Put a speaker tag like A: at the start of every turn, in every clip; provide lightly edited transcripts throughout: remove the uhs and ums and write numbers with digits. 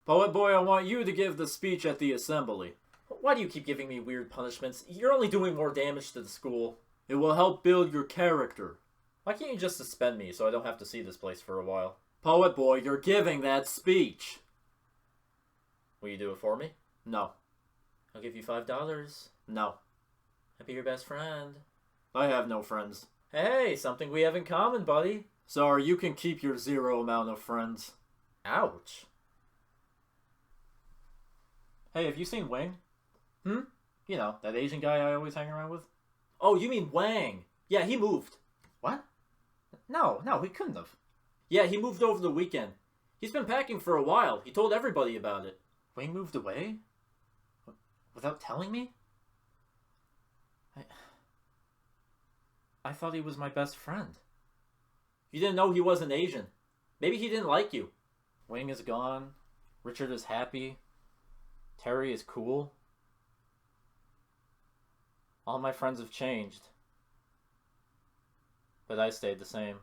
A: Poet boy, I want you to give the speech at the assembly. Why do you keep giving me weird punishments? You're only doing more damage to the school. It will help build your character. Why can't you just suspend me so I don't have to see this place for a while? Poet boy, you're giving that speech. Will you do it for me? No. I'll give you $5. No. I'll be your best friend. I have no friends. Hey, something we have in common, buddy. Sorry, you can keep your 0 amount of friends. Ouch. Hey, have you seen Wing? You know, that Asian guy I always hang around with? Oh, you mean Wang. Yeah, he moved. What? No, he couldn't have. Yeah, he moved over the weekend. He's been packing for a while. He told everybody about it. Wang moved away? Without telling me? I thought he was my best friend. You didn't know he wasn't Asian. Maybe he didn't like you. Wing is gone. Richard is happy. Terry is cool. All my friends have changed. But I stayed the same.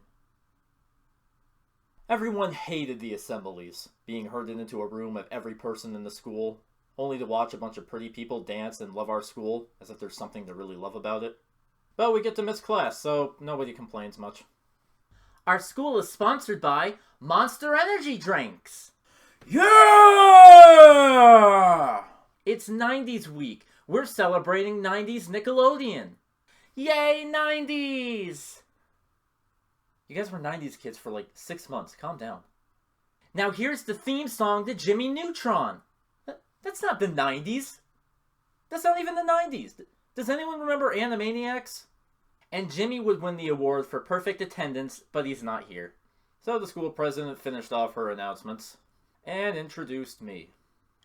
A: Everyone hated the assemblies, being herded into a room of every person in the school, only to watch a bunch of pretty people dance and love our school, as if there's something to really love about it. But we get to miss class, so nobody complains much. Our school is sponsored by Monster Energy Drinks.
B: Yeah!
A: It's 90s week. We're celebrating 90s Nickelodeon. Yay, 90s! You guys were 90s kids for like 6 months. Calm down. Now here's the theme song to Jimmy Neutron. That's not the 90s. That's not even the 90s. Does anyone remember Animaniacs? And Jimmy would win the award for perfect attendance, but he's not here. So the school president finished off her announcements and introduced me.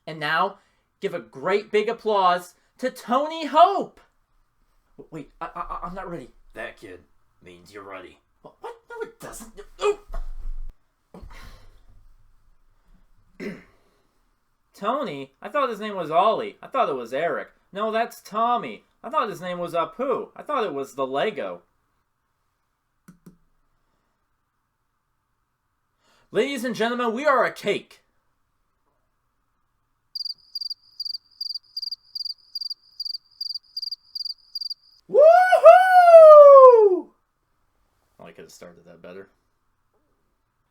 A: And now, give a great big applause to Tony Hope! Wait, I'm not ready.
B: That kid means you're ready.
A: What? No, it doesn't. Oh. Tony? I thought his name was Ollie. I thought it was Eric. No, that's Tommy. I thought his name was Apu. I thought it was the Lego. Ladies and gentlemen, we are a cake. Woohoo! Well, I could have started that better.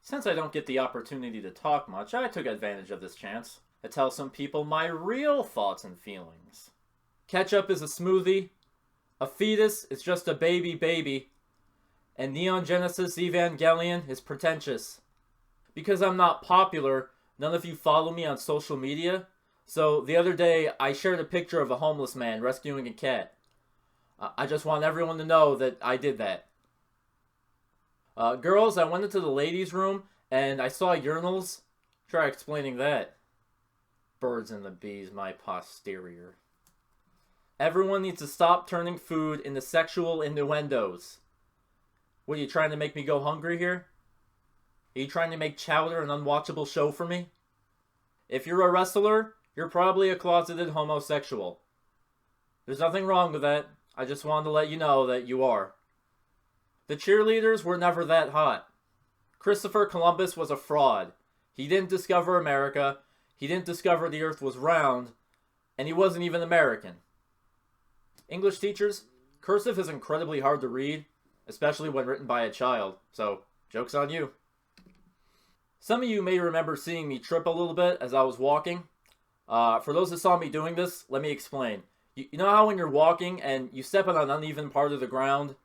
A: Since I don't get the opportunity to talk much, I took advantage of this chance to tell some people my real thoughts and feelings. Ketchup is a smoothie, a fetus is just a baby, and Neon Genesis Evangelion is pretentious. Because I'm not popular, none of you follow me on social media, so the other day I shared a picture of a homeless man rescuing a cat. I just want everyone to know that I did that. Girls, I went into the ladies' room and I saw urinals. Try explaining that. Birds and the bees, my posterior. Everyone needs to stop turning food into sexual innuendos. What, are you trying to make me go hungry here? Are you trying to make Chowder an unwatchable show for me? If you're a wrestler, you're probably a closeted homosexual. There's nothing wrong with that. I just wanted to let you know that you are. The cheerleaders were never that hot. Christopher Columbus was a fraud. He didn't discover America. He didn't discover the earth was round. And he wasn't even American. English teachers, cursive is incredibly hard to read, especially when written by a child. So, joke's on you. Some of you may remember seeing me trip a little bit as I was walking. For those that saw me doing this, let me explain. You know how when you're walking and you step on an uneven part of the ground?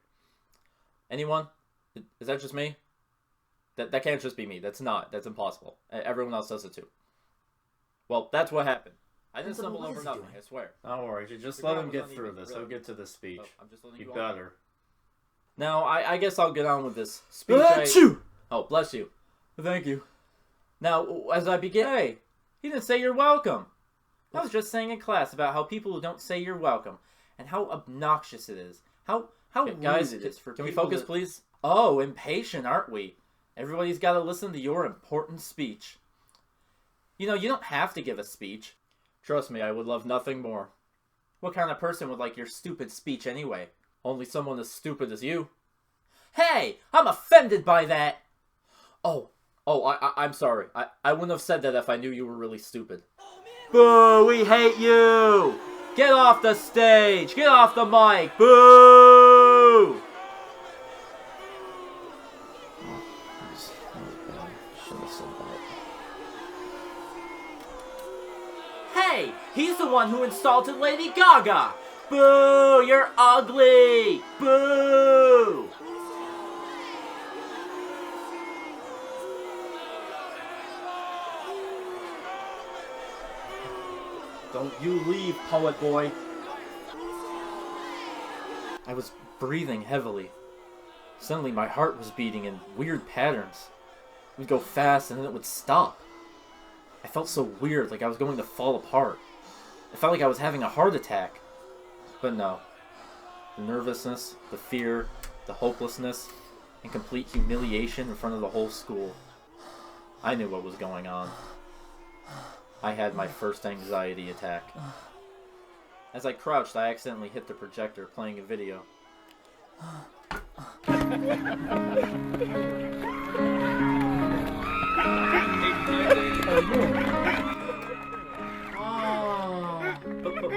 A: Anyone? Is that just me? That can't just be me. That's not. That's impossible. Everyone else does it too. Well, that's what happened. I didn't stumble over nothing, I swear. Don't worry, just let him get through this. He'll get to the speech. I'm just letting you better. Now, I guess I'll get on with this speech. Oh, bless you.
B: Thank you.
A: Now, as I begin... Hey, he didn't say you're welcome. I was just saying in class about how people who don't say you're welcome, and how obnoxious it is. How rude guys, it is for people. Can we focus, please? Oh, impatient, aren't we? Everybody's got to listen to your important speech. You know, you don't have to give a speech. Trust me, I would love nothing more. What kind of person would like your stupid speech anyway? Only someone as stupid as you. Hey, I'm offended by that! Oh, Oh, I'm sorry. I wouldn't have said that if I knew you were really stupid. Boo! We hate you! Get off the stage! Get off the mic! Boo! Hey! He's the one who insulted Lady Gaga! Boo! You're ugly! Boo! Don't you leave, poet boy. I was breathing heavily. Suddenly my heart was beating in weird patterns. It would go fast and then it would stop. I felt so weird, like I was going to fall apart. I felt like I was having a heart attack. But no. The nervousness, the fear, the hopelessness, and complete humiliation in front of the whole school. I knew what was going on. I had my first anxiety attack. As I crouched, I accidentally hit the projector, playing a video. Oh,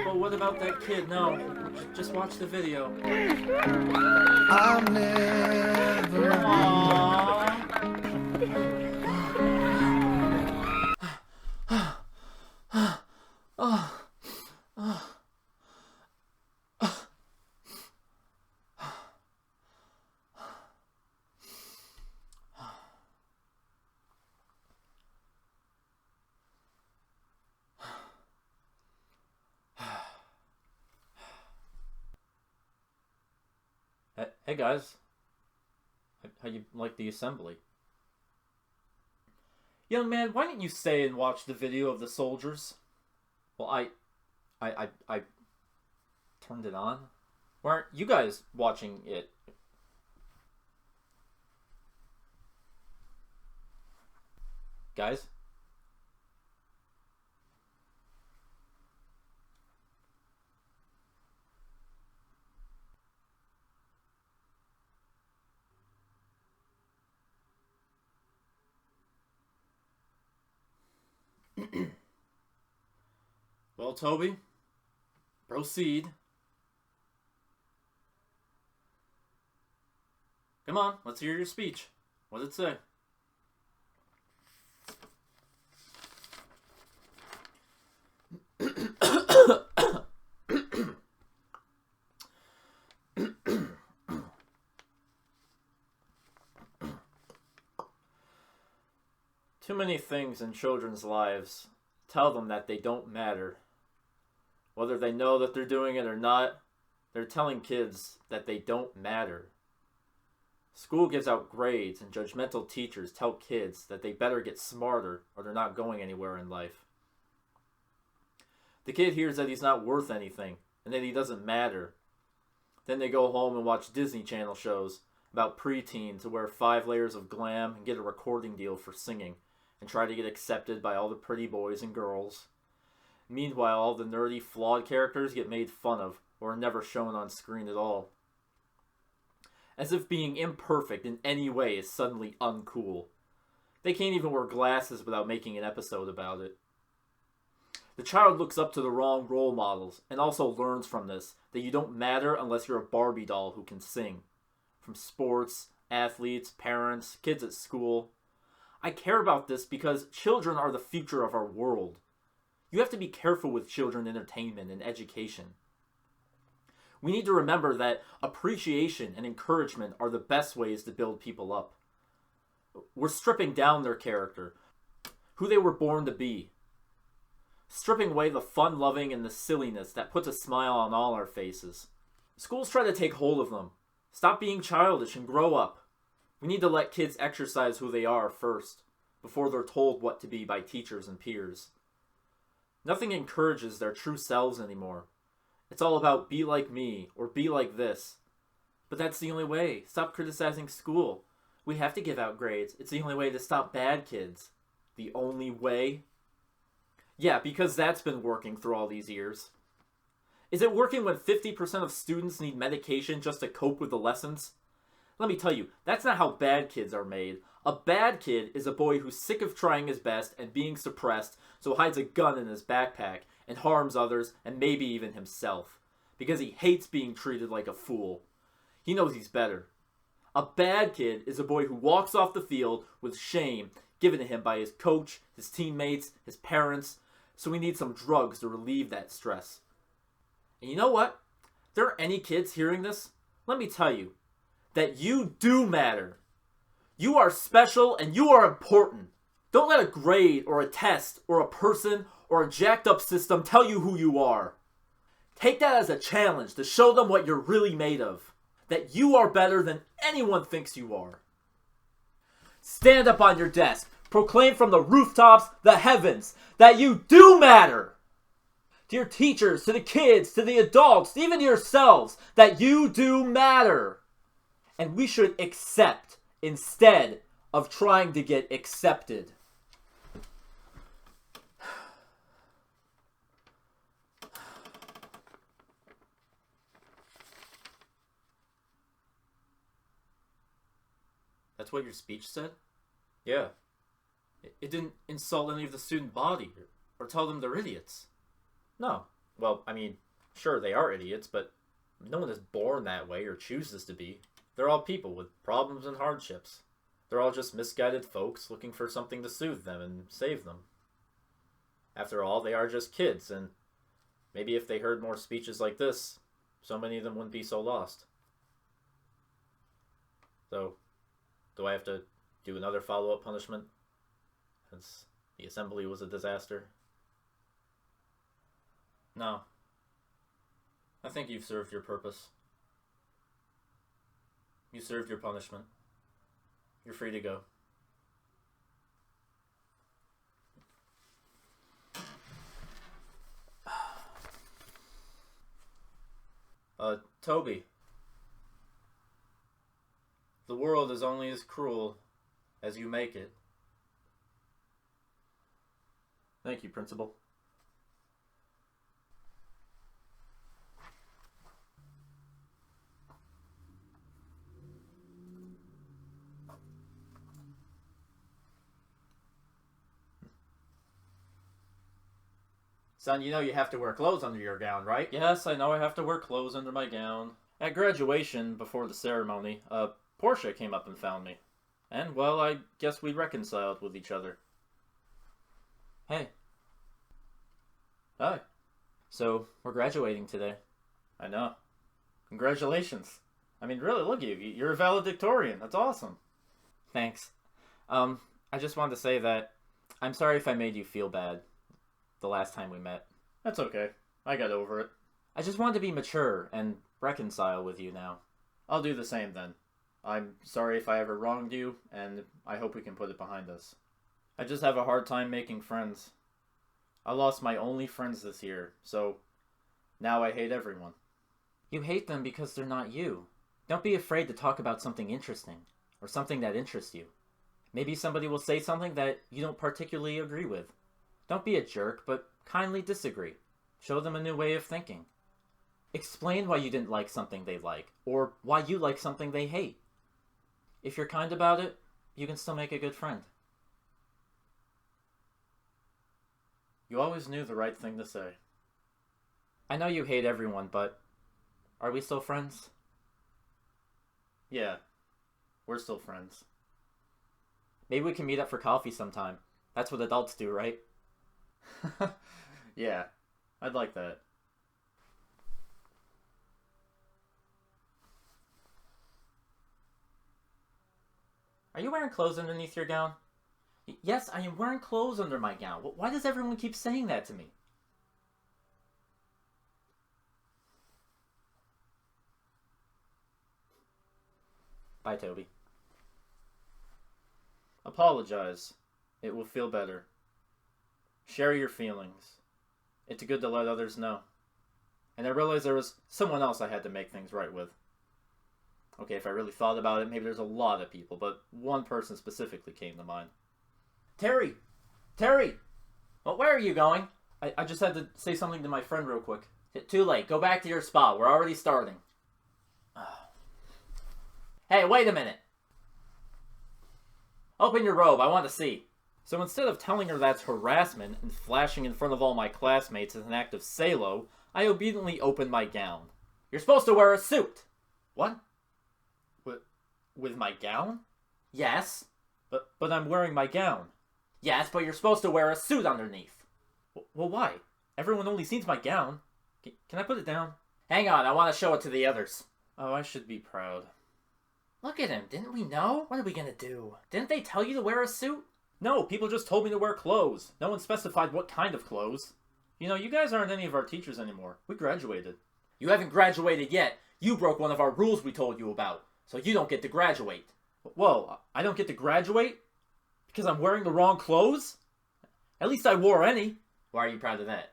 A: but what about that kid? No, just watch the video.
C: I'll never
A: Hey guys, how you like the assembly? Young man, why didn't you stay and watch the video of the soldiers? Well, I turned it on. Why aren't you guys watching it? Guys? Well, Toby, proceed. Come on, let's hear your speech. What did it say? Too many things in children's lives tell them that they don't matter. Whether they know that they're doing it or not, they're telling kids that they don't matter. School gives out grades and judgmental teachers tell kids that they better get smarter or they're not going anywhere in life. The kid hears that he's not worth anything and that he doesn't matter. Then they go home and watch Disney Channel shows about preteens who wear 5 layers of glam and get a recording deal for singing and try to get accepted by all the pretty boys and girls. Meanwhile, all the nerdy, flawed characters get made fun of or are never shown on screen at all. As if being imperfect in any way is suddenly uncool. They can't even wear glasses without making an episode about it. The child looks up to the wrong role models and also learns from this that you don't matter unless you're a Barbie doll who can sing. From sports, athletes, parents, kids at school. I care about this because children are the future of our world. You have to be careful with children entertainment and education. We need to remember that appreciation and encouragement are the best ways to build people up. We're stripping down their character, who they were born to be. Stripping away the fun-loving and the silliness that puts a smile on all our faces. Schools try to take hold of them. Stop being childish and grow up. We need to let kids exercise who they are first, before they're told what to be by teachers and peers. Nothing encourages their true selves anymore. It's all about be like me, or be like this. But that's the only way. Stop criticizing school. We have to give out grades. It's the only way to stop bad kids. The only way? Yeah, because that's been working through all these years. Is it working when 50% of students need medication just to cope with the lessons? Let me tell you, that's not how bad kids are made. A bad kid is a boy who's sick of trying his best and being suppressed, so hides a gun in his backpack and harms others and maybe even himself, because he hates being treated like a fool. He knows he's better. A bad kid is a boy who walks off the field with shame given to him by his coach, his teammates, his parents, so he needs some drugs to relieve that stress. And you know what? If there are any kids hearing this, let me tell you that you do matter. You are special and you are important. Don't let a grade or a test or a person or a jacked up system tell you who you are. Take that as a challenge to show them what you're really made of. That you are better than anyone thinks you are. Stand up on your desk. Proclaim from the rooftops, the heavens, that you do matter. To your teachers, to the kids, to the adults, even to yourselves, that you do matter. And we should accept instead of trying to get accepted. That's what your speech said? Yeah. It didn't insult any of the student body or tell them they're idiots. No. Well, I mean, sure, they are idiots, but no one is born that way or chooses to be. They're all people with problems and hardships. They're all just misguided folks looking for something to soothe them and save them. After all, they are just kids, and maybe if they heard more speeches like this, so many of them wouldn't be so lost. So, do I have to do another follow-up punishment? Since the assembly was a disaster? No. I think you've served your purpose. You served your punishment. You're free to go. Toby. The world is only as cruel as you make it. Thank you, Principal. Son, you know you have to wear clothes under your gown, right? Yes, I know I have to wear clothes under my gown. At graduation, before the ceremony, Portia came up and found me. And, well, I guess we reconciled with each other. Hey. Hi. So, we're graduating today. I know. Congratulations. I mean, really, look at you. You're a valedictorian. That's awesome. Thanks. I just wanted to say that I'm sorry if I made you feel bad the last time we met. That's okay. I got over it. I just wanted to be mature and reconcile with you now. I'll do the same then. I'm sorry if I ever wronged you, and I hope we can put it behind us. I just have a hard time making friends. I lost my only friends this year, so now I hate everyone. You hate them because they're not you. Don't be afraid to talk about something interesting, or something that interests you. Maybe somebody will say something that you don't particularly agree with. Don't be a jerk, but kindly disagree. Show them a new way of thinking. Explain why you didn't like something they like, or why you like something they hate. If you're kind about it, you can still make a good friend. You always knew the right thing to say. I know you hate everyone, but are we still friends? Yeah, we're still friends. Maybe we can meet up for coffee sometime. That's what adults do, right? Yeah, I'd like that. Are you wearing clothes underneath your gown? Yes, I am wearing clothes under my gown. Why does everyone keep saying that to me? Bye, Toby. Apologize. It will feel better. Share your feelings. It's good to let others know. And I realized there was someone else I had to make things right with. Okay, if I really thought about it, maybe there's a lot of people, but one person specifically came to mind. Terry! Terry! Well, where are you going? I just had to say something to my friend real quick. Too late. Go back to your spot. We're already starting. Hey, wait a minute. Open your robe, I want to see. So instead of telling her that's harassment and flashing in front of all my classmates as an act of salo, I obediently opened my gown. You're supposed to wear a suit. What? With my gown? Yes. But I'm wearing my gown. Yes, but you're supposed to wear a suit underneath. Well, why? Everyone only sees my gown. Can I put it down? Hang on, I want to show it to the others. Oh, I should be proud. Look at him, didn't we know? What are we gonna do? Didn't they tell you to wear a suit? No, people just told me to wear clothes. No one specified what kind of clothes. You know, you guys aren't any of our teachers anymore. We graduated. You haven't graduated yet. You broke one of our rules we told you about, so you don't get to graduate. Whoa, I don't get to graduate? Because I'm wearing the wrong clothes? At least I wore any. Why are you proud of that?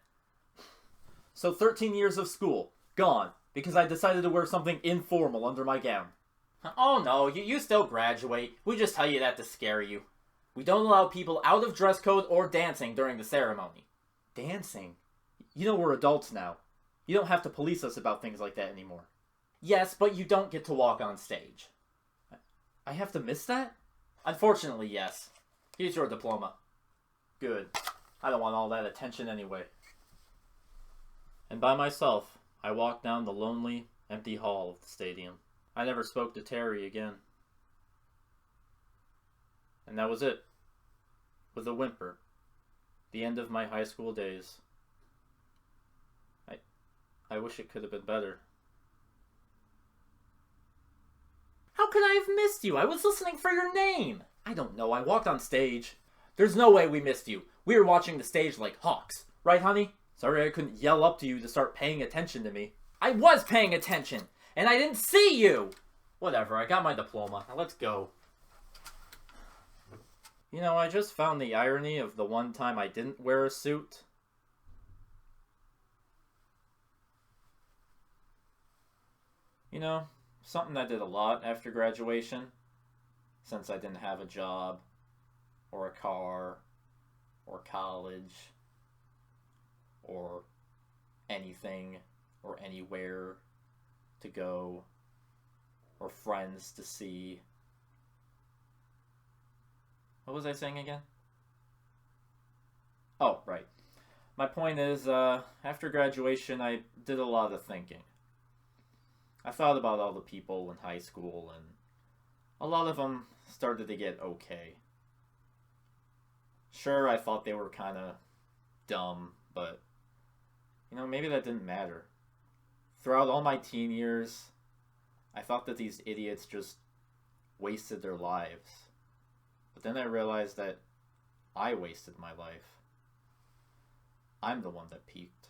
A: So 13 years of school, gone, because I decided to wear something informal under my gown. Oh no, you still graduate. We just tell you that to scare you. We don't allow people out of dress code or dancing during the ceremony. Dancing? You know we're adults now. You don't have to police us about things like that anymore. Yes, but you don't get to walk on stage. I have to miss that? Unfortunately, yes. Here's your diploma. Good. I don't want all that attention anyway. And by myself, I walked down the lonely, empty hall of the stadium. I never spoke to Terry again. And that was it. With a whimper. The end of my high school days. I wish it could have been better. How could I have missed you? I was listening for your name. I don't know. I walked on stage. There's no way we missed you. We were watching the stage like hawks. Right, honey? Sorry I couldn't yell up to you to start paying attention to me. I was paying attention, and I didn't see you! Whatever, I got my diploma. Now let's go. You know, I just found the irony of the one time I didn't wear a suit. You know, something I did a lot after graduation, since I didn't have a job, or a car, or college, or anything, or anywhere to go, or friends to see. What was I saying again? Oh, right. My point is, after graduation, I did a lot of thinking. I thought about all the people in high school, and a lot of them started to get okay. Sure, I thought they were kind of dumb, but, you know, maybe that didn't matter. Throughout all my teen years, I thought that these idiots just wasted their lives. But then I realized that I wasted my life. I'm the one that peaked.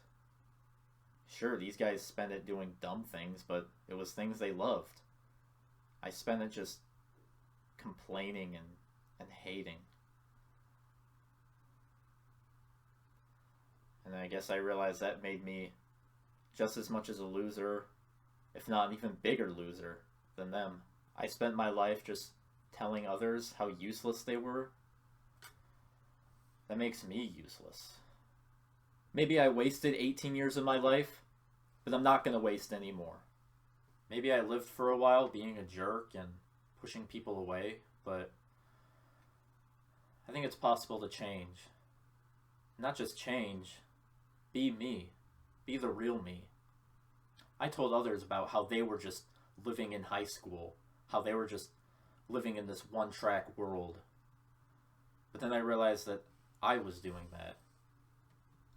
A: Sure, these guys spent it doing dumb things, but it was things they loved. I spent it just complaining and hating. And I guess I realized that made me just as much as a loser, if not an even bigger loser than them. I spent my life just telling others how useless they were. That makes me useless. Maybe I wasted 18 years of my life, but I'm not going to waste any more. Maybe I lived for a while being a jerk and pushing people away, but I think it's possible to change. Not just change, be me. Be the real me. I told others about how they were just living in high school, how they were just living in this one-track world. But then I realized that I was doing that.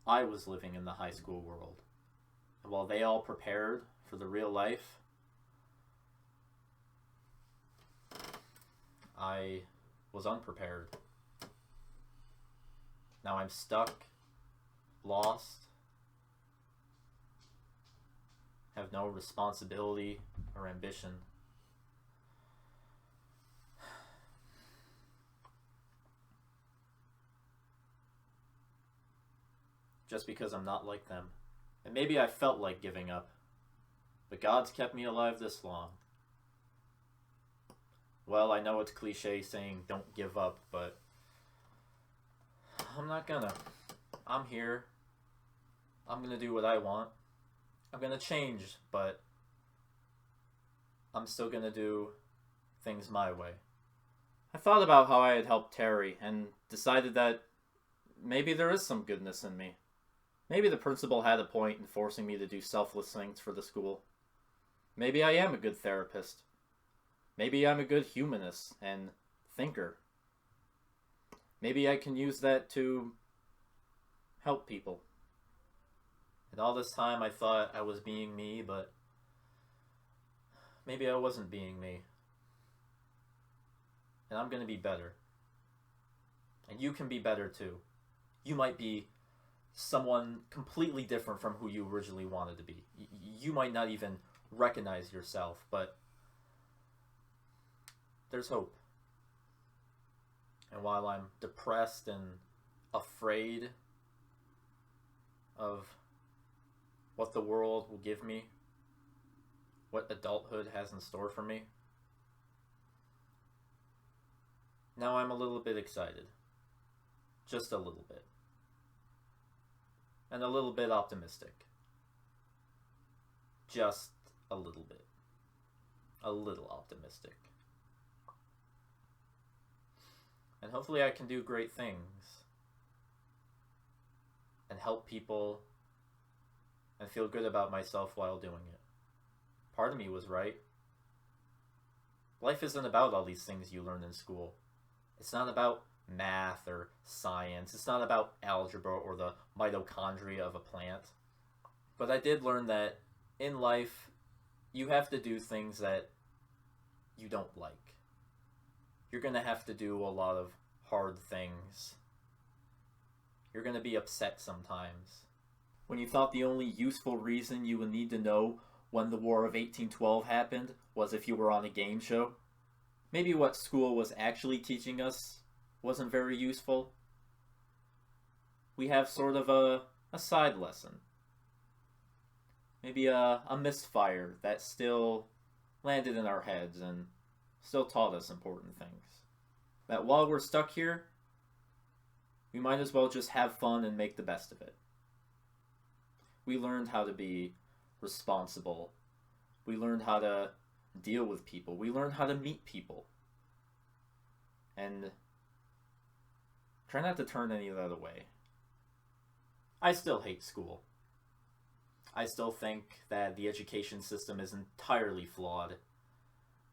A: I was living in the high school world. And while they all prepared for the real life, I was unprepared. Now I'm stuck, lost, have no responsibility or ambition. Just because I'm not like them. And maybe I felt like giving up. But God's kept me alive this long. Well, I know it's cliche saying don't give up, but I'm not gonna. I'm here. I'm gonna do what I want. I'm gonna change, but I'm still gonna do things my way. I thought about how I had helped Terry and decided that maybe there is some goodness in me. Maybe the principal had a point in forcing me to do selfless things for the school. Maybe I am a good therapist. Maybe I'm a good humanist and thinker. Maybe I can use that to help people. And all this time I thought I was being me, but maybe I wasn't being me. And I'm going to be better. And you can be better too. You might be someone completely different from who you originally wanted to be. You might not even recognize yourself, but there's hope. And while I'm depressed and afraid of what the world will give me, what adulthood has in store for me, now I'm a little bit excited. Just a little bit. And a little bit optimistic. Just a little bit. A little optimistic. And hopefully I can do great things. And help people. And feel good about myself while doing it. Part of me was right. Life isn't about all these things you learn in school. It's not about math or science. It's not about algebra or the mitochondria of a plant. But I did learn that in life, you have to do things that you don't like. You're going to have to do a lot of hard things. You're going to be upset sometimes. When you thought the only useful reason you would need to know when the War of 1812 happened was if you were on a game show, maybe what school was actually teaching us wasn't very useful. We have sort of a side lesson. Maybe a misfire that still landed in our heads and still taught us important things. That while we're stuck here, we might as well just have fun and make the best of it. We learned how to be responsible. We learned how to deal with people. We learned how to meet people. And try not to turn any of that away. I still hate school. I still think that the education system is entirely flawed.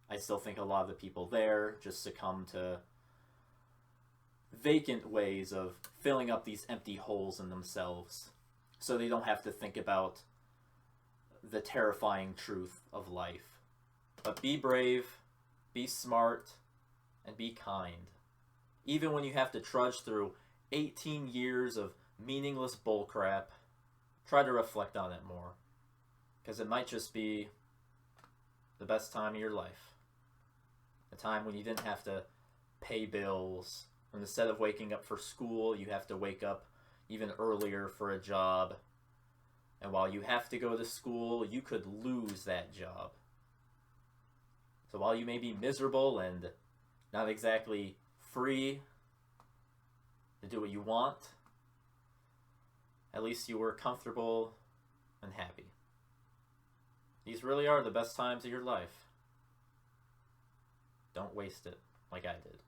A: I still think a lot of the people there just succumb to vacant ways of filling up these empty holes in themselves so they don't have to think about the terrifying truth of life. But be brave, be smart, and be kind. Even when you have to trudge through 18 years of meaningless bullcrap, try to reflect on it more. Because it might just be the best time of your life. A time when you didn't have to pay bills. When instead of waking up for school, you have to wake up even earlier for a job. And while you have to go to school, you could lose that job. So while you may be miserable and not exactly free to do what you want, at least you were comfortable and happy. These really are the best times of your life. Don't waste it like I did.